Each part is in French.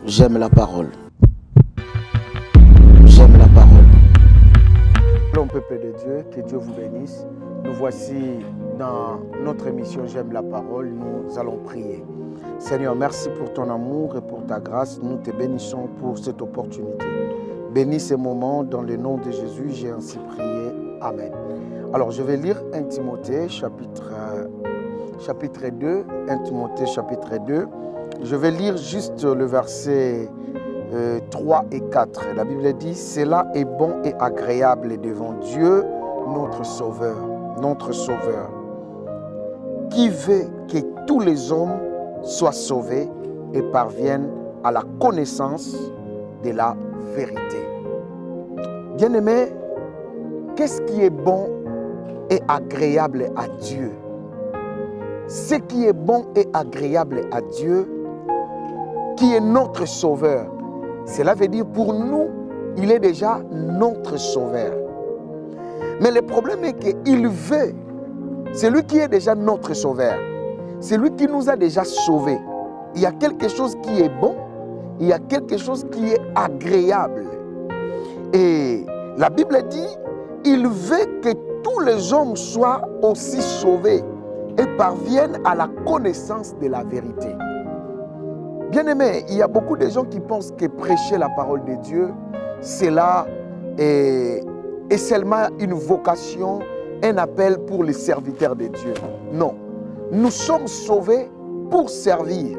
J'aime la parole. J'aime la parole. Shalom peuple de Dieu, que Dieu vous bénisse. Nous voici dans notre émission J'aime la parole, nous allons prier. Seigneur, merci pour ton amour et pour ta grâce. Nous te bénissons pour cette opportunité. Bénis ces moments dans le nom de Jésus, j'ai ainsi prié. Amen. Alors je vais lire 1 Timothée chapitre 2, 1 Timothée chapitre 2. Je vais lire juste le verset 3 et 4. La Bible dit « Cela est bon et agréable devant Dieu, notre Sauveur, qui veut que tous les hommes soient sauvés et parviennent à la connaissance de la vérité. » Bien-aimés, qu'est-ce qui est bon et agréable à Dieu? Ce qui est bon et agréable à Dieu, qui est notre Sauveur. Cela veut dire pour nous, il est déjà notre Sauveur. Mais le problème est qu'il veut, c'est lui qui est déjà notre Sauveur. C'est lui qui nous a déjà sauvés. Il y a quelque chose qui est bon, il y a quelque chose qui est agréable. Et la Bible dit, il veut que tous les hommes soient aussi sauvés et parviennent à la connaissance de la vérité. Bien-aimés, il y a beaucoup de gens qui pensent que prêcher la parole de Dieu, cela est seulement une vocation, un appel pour les serviteurs de Dieu. Non, nous sommes sauvés pour servir,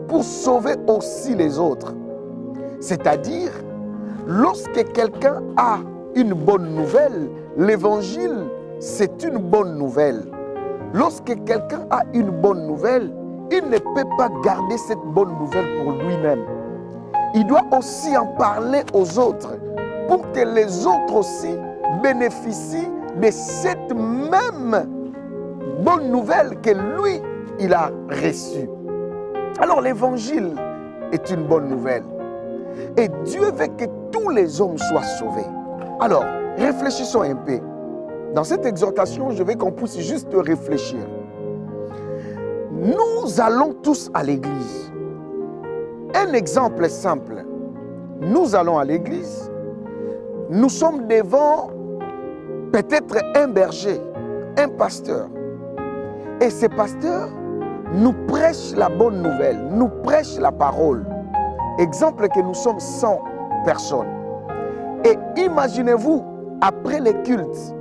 pour sauver aussi les autres. C'est-à-dire, lorsque quelqu'un a une bonne nouvelle, l'évangile, c'est une bonne nouvelle. Lorsque quelqu'un a une bonne nouvelle, il ne peut pas garder cette bonne nouvelle pour lui-même. Il doit aussi en parler aux autres pour que les autres aussi bénéficient de cette même bonne nouvelle que lui, il a reçue. Alors l'évangile est une bonne nouvelle. Et Dieu veut que tous les hommes soient sauvés. Alors, réfléchissons un peu. Dans cette exhortation, je veux qu'on puisse juste réfléchir. Nous allons tous à l'église. Un exemple simple. Nous allons à l'église. Nous sommes devant peut-être un berger, un pasteur. Et ce pasteur nous prêche la bonne nouvelle, nous prêche la parole. Exemple que nous sommes 100 personnes. Et imaginez-vous, après les cultes,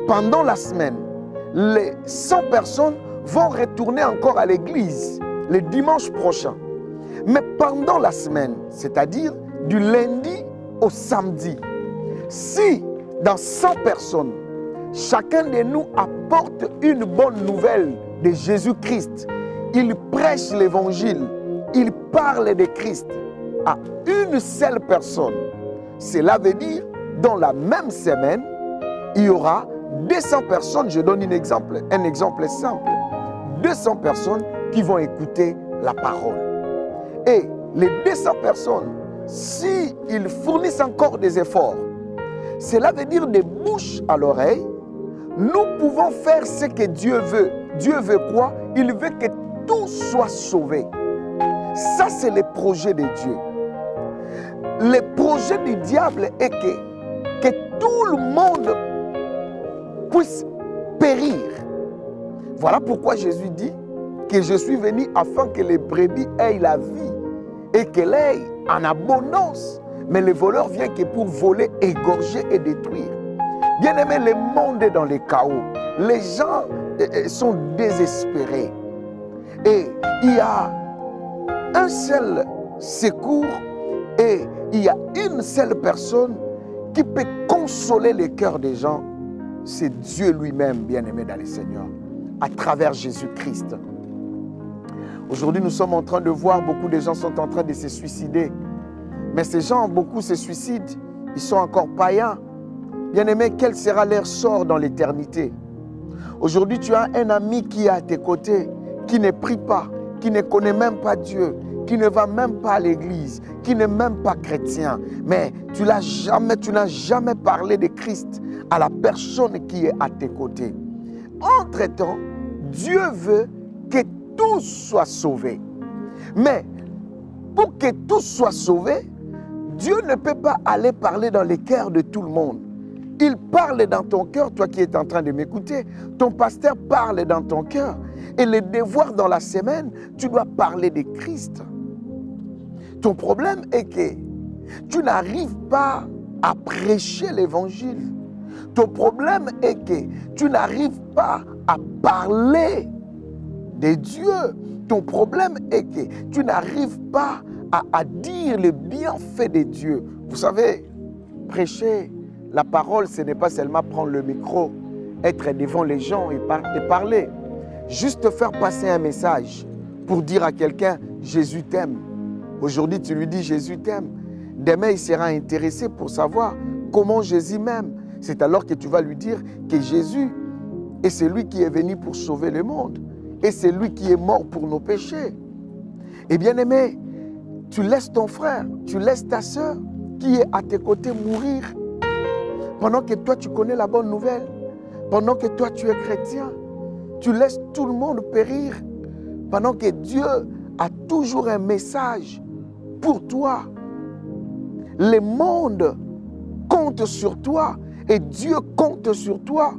pendant la semaine, les 100 personnes vont retourner encore à l'église le dimanche prochain. Mais pendant la semaine, c'est-à-dire du lundi au samedi, si dans 100 personnes, chacun de nous apporte une bonne nouvelle de Jésus-Christ, il prêche l'évangile, il parle de Christ à une seule personne, cela veut dire dans la même semaine, il y aura 200 personnes, je donne un exemple simple, 200 personnes qui vont écouter la parole. Et les 200 personnes, s'ils fournissent encore des efforts, cela veut dire des bouches à l'oreille, nous pouvons faire ce que Dieu veut. Dieu veut quoi? Il veut que tout soit sauvé. Ça, c'est le projet de Dieu. Le projet du diable est que tout le monde puisse périr. Voilà pourquoi Jésus dit que je suis venu afin que les brebis aient la vie et qu'elle ait en abondance. Mais le voleur vient que pour voler, égorger et détruire. Bien aimé, le monde est dans le chaos. Les gens sont désespérés. Et il y a un seul secours et il y a une seule personne qui peut consoler le cœur des gens. C'est Dieu lui-même, bien-aimé dans le Seigneur, à travers Jésus-Christ. Aujourd'hui, nous sommes en train de voir, beaucoup de gens sont en train de se suicider. Mais ces gens, beaucoup se suicident, ils sont encore païens. Bien-aimé, quel sera leur sort dans l'éternité? Aujourd'hui, tu as un ami qui est à tes côtés, qui ne prie pas, qui ne connaît même pas Dieu, qui ne va même pas à l'église, qui n'est même pas chrétien. Mais tu n'as jamais parlé de Christ à la personne qui est à tes côtés. Entre-temps, Dieu veut que tous soient sauvés. Mais pour que tous soient sauvés, Dieu ne peut pas aller parler dans les cœurs de tout le monde. Il parle dans ton cœur, toi qui es en train de m'écouter. Ton pasteur parle dans ton cœur. Et le devoir dans la semaine, tu dois parler de Christ. Ton problème est que tu n'arrives pas à prêcher l'évangile. Ton problème est que tu n'arrives pas à parler de Dieu. Ton problème est que tu n'arrives pas à dire les bienfaits de Dieu. Vous savez, prêcher la parole, ce n'est pas seulement prendre le micro, être devant les gens et parler. Juste faire passer un message pour dire à quelqu'un, Jésus t'aime. Aujourd'hui, tu lui dis, Jésus t'aime. Demain, il sera intéressé pour savoir comment Jésus m'aime. C'est alors que tu vas lui dire que Jésus est celui qui est venu pour sauver le monde. Et c'est lui qui est mort pour nos péchés. Et bien aimé, tu laisses ton frère, tu laisses ta soeur qui est à tes côtés mourir. Pendant que toi, tu connais la bonne nouvelle. Pendant que toi, tu es chrétien. Tu laisses tout le monde périr. Pendant que Dieu a toujours un message pour toi. Le monde compte sur toi et Dieu compte sur toi.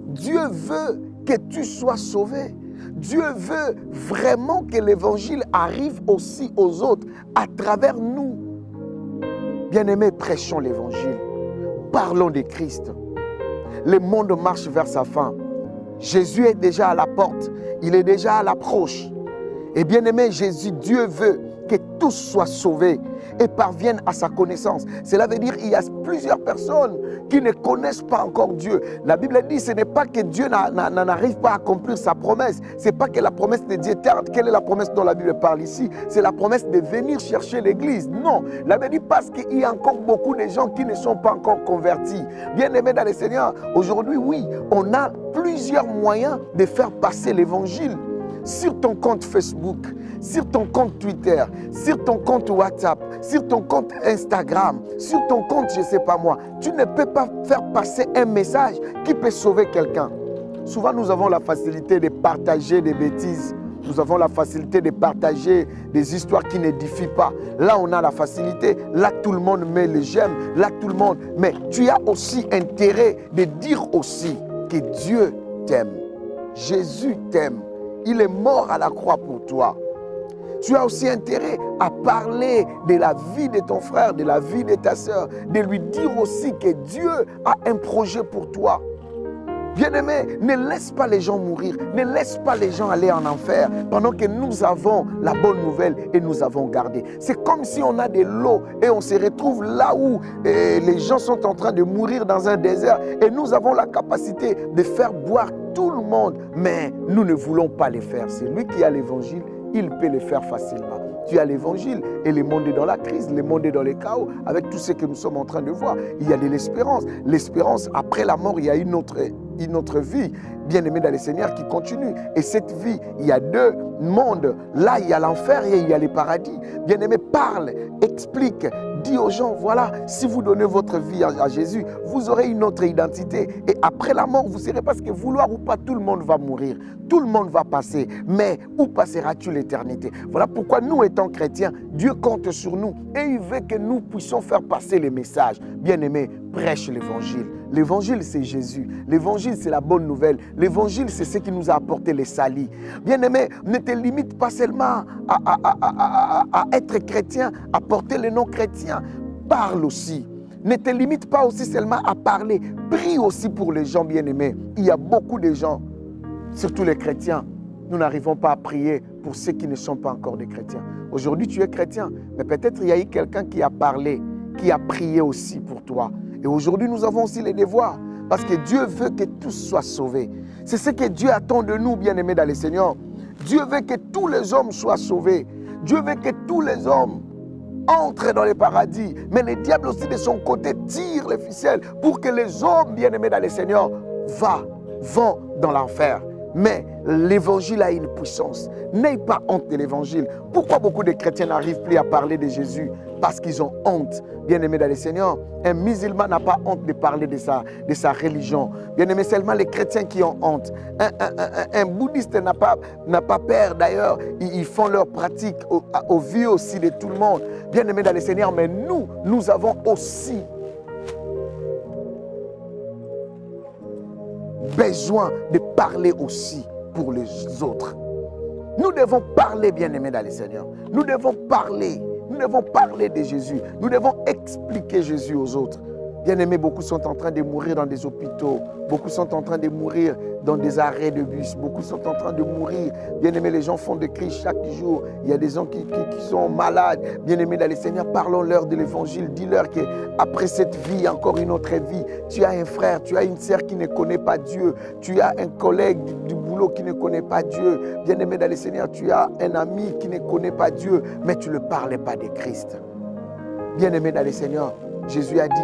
Dieu veut que tu sois sauvé. Dieu veut vraiment que l'évangile arrive aussi aux autres à travers nous. Bien-aimés, prêchons l'évangile. Parlons de Christ. Le monde marche vers sa fin. Jésus est déjà à la porte. Il est déjà à l'approche. Et bien-aimé, Jésus, Dieu veut que tous soient sauvés et parviennent à sa connaissance. Cela veut dire qu'il y a plusieurs personnes qui ne connaissent pas encore Dieu. La Bible dit ce n'est pas que Dieu n'arrive pas à accomplir sa promesse. Ce n'est pas que la promesse de Dieu tarde. Quelle est la promesse dont la Bible parle ici? C'est la promesse de venir chercher l'Église. Non, la Bible dit parce qu'il y a encore beaucoup de gens qui ne sont pas encore convertis. Bien-aimés dans le Seigneur, aujourd'hui, oui, on a plusieurs moyens de faire passer l'Évangile. Sur ton compte Facebook, sur ton compte Twitter, sur ton compte WhatsApp, sur ton compte Instagram, sur ton compte, je ne sais pas moi, tu ne peux pas faire passer un message qui peut sauver quelqu'un. Souvent, nous avons la facilité de partager des bêtises. Nous avons la facilité de partager des histoires qui n'édifient pas. Là, on a la facilité. Là, tout le monde met les j'aime. Là, tout le monde. Mais tu as aussi intérêt de dire aussi que Dieu t'aime. Jésus t'aime. Il est mort à la croix pour toi. Tu as aussi intérêt à parler de la vie de ton frère, de la vie de ta soeur, de lui dire aussi que Dieu a un projet pour toi. Bien-aimé, ne laisse pas les gens mourir, ne laisse pas les gens aller en enfer pendant que nous avons la bonne nouvelle et nous avons gardé. C'est comme si on a de l'eau et on se retrouve là où les gens sont en train de mourir dans un désert et nous avons la capacité de faire boire tout le monde, mais nous ne voulons pas les faire. C'est lui qui a l'évangile, il peut le faire facilement. Tu as l'évangile et le monde est dans la crise, le monde est dans le chaos. Avec tout ce que nous sommes en train de voir, il y a de l'espérance. L'espérance, après la mort, il y a une autre vie, bien-aimée dans le Seigneur, qui continue. Et cette vie, il y a deux mondes. Là, il y a l'enfer et il y a le paradis. Bien-aimé, parle, explique, dis aux gens, voilà, si vous donnez votre vie à Jésus, vous aurez une autre identité. Et après la mort, vous serez, parce que vouloir ou pas, tout le monde va mourir. Tout le monde va passer. Mais où passeras-tu l'éternité? Voilà pourquoi nous, étant chrétiens, Dieu compte sur nous. Et il veut que nous puissions faire passer les messages. Bien-aimé, prêche l'évangile. L'évangile, c'est Jésus. L'évangile, c'est la bonne nouvelle. L'évangile, c'est ce qui nous a apporté les salis. Bien-aimé, ne te limite pas seulement à être chrétien, à porter le nom chrétien. Parle aussi. Ne te limite pas aussi seulement à parler. Prie aussi pour les gens bien-aimés. Il y a beaucoup de gens, surtout les chrétiens, nous n'arrivons pas à prier pour ceux qui ne sont pas encore des chrétiens. Aujourd'hui, tu es chrétien, mais peut-être il y a eu quelqu'un qui a parlé, qui a prié aussi pour toi. Et aujourd'hui, nous avons aussi les devoirs, parce que Dieu veut que tous soient sauvés. C'est ce que Dieu attend de nous, bien-aimés dans le Seigneur. Dieu veut que tous les hommes soient sauvés. Dieu veut que tous les hommes entrent dans le paradis. Mais le diable aussi, de son côté, tire les ficelles pour que les hommes, bien-aimés dans le Seigneur, vont dans l'enfer. Mais l'évangile a une puissance. N'aie pas honte de l'évangile. Pourquoi beaucoup de chrétiens n'arrivent plus à parler de Jésus? Parce qu'ils ont honte. Bien-aimé dans le Seigneur, un musulman n'a pas honte de parler de sa religion. Bien-aimé, seulement les chrétiens qui ont honte. Un bouddhiste n'a pas peur. D'ailleurs, ils font leur pratique au vu aussi de tout le monde. Bien-aimé dans le Seigneur, mais nous avons aussi besoin de parler aussi pour les autres. Nous devons parler, bien-aimés dans le Seigneur. Nous devons parler. Nous devons parler de Jésus. Nous devons expliquer Jésus aux autres. Bien-aimés, beaucoup sont en train de mourir dans des hôpitaux. Beaucoup sont en train de mourir dans des arrêts de bus. Beaucoup sont en train de mourir. Bien-aimés, les gens font des cris chaque jour. Il y a des gens qui sont malades. Bien-aimés dans le Seigneur, parlons-leur de l'évangile. Dis-leur qu'après cette vie, il y a encore une autre vie. Tu as un frère, tu as une sœur qui ne connaît pas Dieu. Tu as un collègue du boulot qui ne connaît pas Dieu. Bien-aimé dans le Seigneur, tu as un ami qui ne connaît pas Dieu, mais tu ne parlais pas de Christ. Bien-aimé dans le Seigneur, Jésus a dit,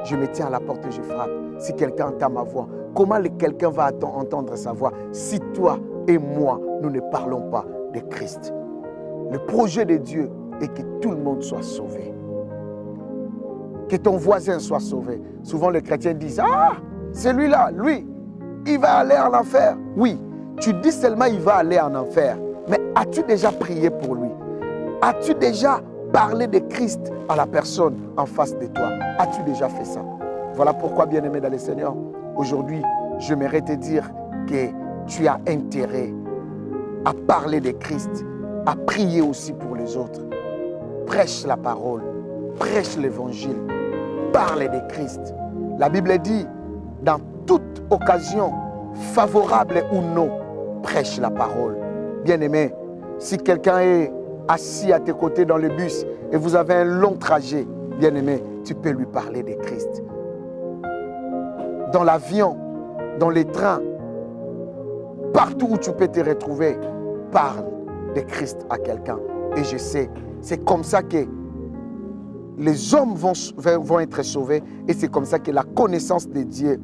je me tiens à la porte et je frappe. Si quelqu'un entend ma voix, comment quelqu'un va entendre sa voix si toi et moi, nous ne parlons pas de Christ? Le projet de Dieu est que tout le monde soit sauvé. Que ton voisin soit sauvé. Souvent les chrétiens disent, ah, celui-là, lui, il va aller en enfer. Oui, tu dis seulement il va aller en enfer. Mais as-tu déjà prié pour lui? As-tu déjà parlé de Christ à la personne en face de toi? As-tu déjà fait ça? Voilà pourquoi, bien-aimé dans le Seigneur, aujourd'hui, j'aimerais te dire que tu as intérêt à parler de Christ, à prier aussi pour les autres. Prêche la parole, prêche l'évangile, parle de Christ. La Bible dit, dans toute occasion, favorable ou non, prêche la parole. Bien-aimé, si quelqu'un est assis à tes côtés dans le bus et vous avez un long trajet, bien-aimé, tu peux lui parler de Christ. Dans l'avion, dans les trains, partout où tu peux te retrouver, parle de Christ à quelqu'un. Et je sais, c'est comme ça que les hommes vont être sauvés et c'est comme ça que la connaissance de Dieu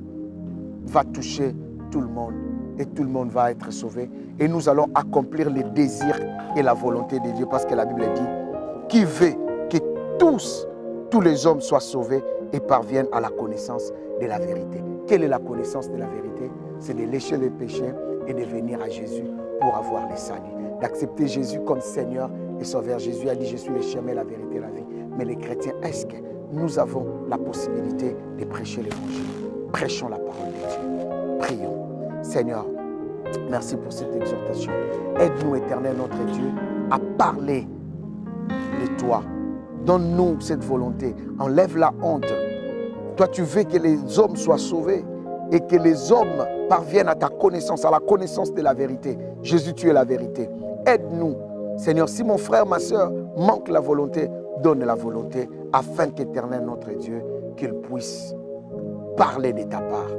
va toucher tout le monde et tout le monde va être sauvé. Et nous allons accomplir les désirs et la volonté de Dieu parce que la Bible dit qui veut que tous les hommes soient sauvés et parviennent à la connaissance de la vérité. Quelle est la connaissance de la vérité? C'est de lécher les péchés et de venir à Jésus pour avoir le salut. D'accepter Jésus comme Seigneur et Sauveur. Jésus a dit, je suis le chemin, la vérité et la vie. Mais les chrétiens, est-ce que nous avons la possibilité de prêcher l'évangile? Prêchons la parole de Dieu. Prions. Seigneur, merci pour cette exhortation. Aide-nous, Éternel, notre Dieu, à parler de toi. Donne-nous cette volonté. Enlève la honte. Toi, tu veux que les hommes soient sauvés et que les hommes parviennent à ta connaissance, à la connaissance de la vérité. Jésus, tu es la vérité. Aide-nous, Seigneur. Si mon frère, ma soeur manque la volonté, donne la volonté afin qu'Éternel, notre Dieu, qu'il puisse parler de ta part.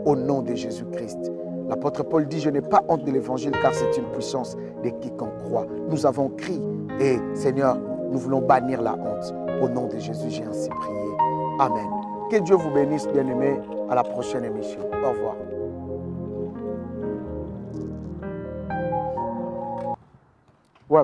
Au nom de Jésus-Christ. L'apôtre Paul dit, je n'ai pas honte de l'évangile car c'est une puissance de quiconque croit. Nous avons crié et Seigneur, nous voulons bannir la honte. Au nom de Jésus, j'ai ainsi prié. Amen. Que Dieu vous bénisse, bien-aimés. À la prochaine émission. Au revoir. Ouais.